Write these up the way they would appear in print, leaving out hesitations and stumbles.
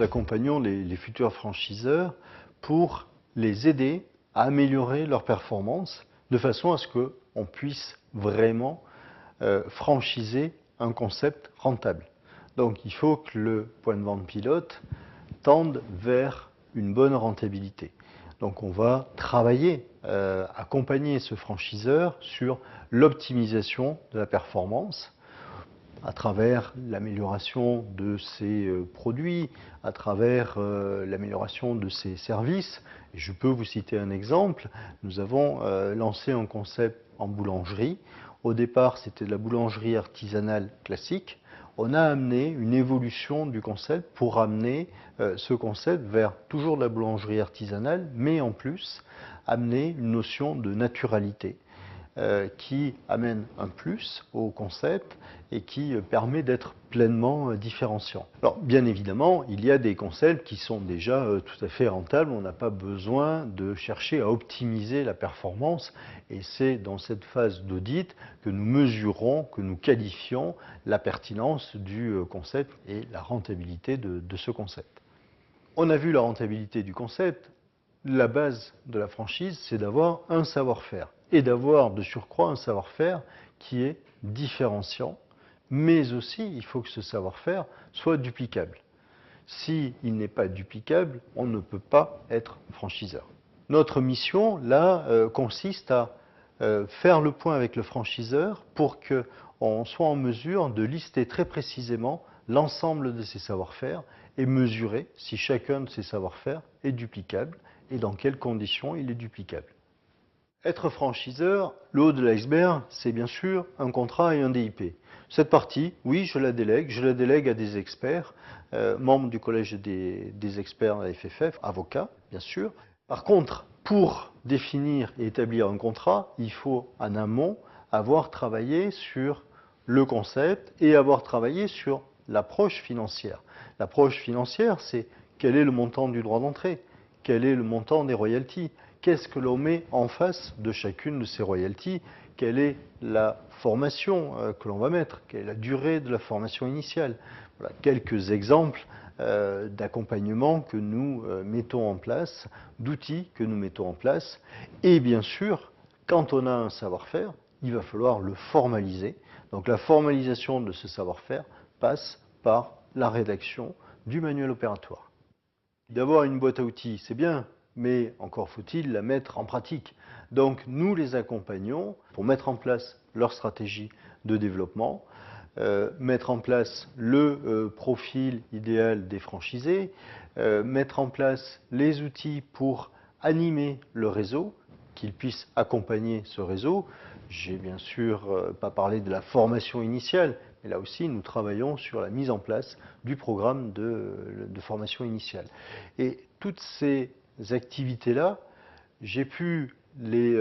nous accompagnons les futurs franchiseurs pour les aider à améliorer leur performance de façon à ce qu'on puisse vraiment franchiser un concept rentable. Donc il faut que le point de vente pilote tende vers une bonne rentabilité. Donc on va travailler, accompagner ce franchiseur sur l'optimisation de la performance à travers l'amélioration de ses produits, à travers l'amélioration de ses services. Et je peux vous citer un exemple. Nous avons lancé un concept en boulangerie. Au départ, c'était de la boulangerie artisanale classique. On a amené une évolution du concept pour amener ce concept vers toujours de la boulangerie artisanale, mais en plus amener une notion de naturalité qui amène un plus au concept et qui permet d'être pleinement différenciant. Alors bien évidemment, il y a des concepts qui sont déjà tout à fait rentables, on n'a pas besoin de chercher à optimiser la performance et c'est dans cette phase d'audit que nous mesurons, que nous qualifions la pertinence du concept et la rentabilité de ce concept. On a vu la rentabilité du concept. La base de la franchise, c'est d'avoir un savoir-faire et d'avoir de surcroît un savoir-faire qui est différenciant, mais aussi il faut que ce savoir-faire soit duplicable. S'il n'est pas duplicable, on ne peut pas être franchiseur. Notre mission, là, consiste à faire le point avec le franchiseur pour qu'on soit en mesure de lister très précisément l'ensemble de ses savoir-faire et mesurer si chacun de ces savoir-faire est duplicable et dans quelles conditions il est duplicable. Être franchiseur, le haut de l'iceberg, c'est bien sûr un contrat et un DIP. Cette partie, oui, je la délègue à des experts, membres du collège des experts à la FFF, avocats, bien sûr. Par contre, pour définir et établir un contrat, il faut en amont avoir travaillé sur le concept et avoir travaillé sur l'approche financière. L'approche financière, c'est quel est le montant du droit d'entrée ? Quel est le montant des royalties? Qu'est-ce que l'on met en face de chacune de ces royalties? Quelle est la formation que l'on va mettre? Quelle est la durée de la formation initiale? Voilà quelques exemples d'accompagnement que nous mettons en place, d'outils que nous mettons en place. Et bien sûr, quand on a un savoir-faire, il va falloir le formaliser. Donc la formalisation de ce savoir-faire passe par la rédaction du manuel opératoire. D'avoir une boîte à outils, c'est bien, mais encore faut-il la mettre en pratique. Donc nous les accompagnons pour mettre en place leur stratégie de développement, mettre en place le profil idéal des franchisés, mettre en place les outils pour animer le réseau, qu'ils puissent accompagner ce réseau. J'ai bien sûr pas parlé de la formation initiale, mais là aussi nous travaillons sur la mise en place du programme de formation initiale. Et toutes ces activités-là, j'ai pu les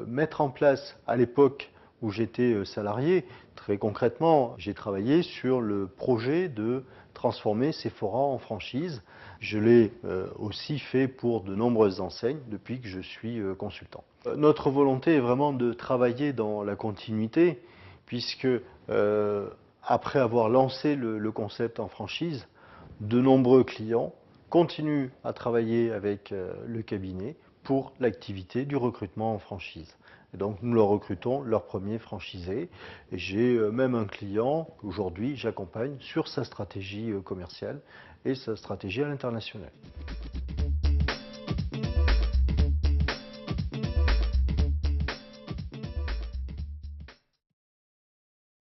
mettre en place à l'époque où j'étais salarié. Très concrètement, j'ai travaillé sur le projet de transformer Sephora en franchise. Je l'ai aussi fait pour de nombreuses enseignes depuis que je suis consultant. Notre volonté est vraiment de travailler dans la continuité, puisque après avoir lancé le concept en franchise, de nombreux clients continuent à travailler avec le cabinet pour l'activité du recrutement en franchise. Et donc nous leur recrutons leur premier franchisé. Et j'ai même un client qu'aujourd'hui j'accompagne sur sa stratégie commerciale et sa stratégie à l'international.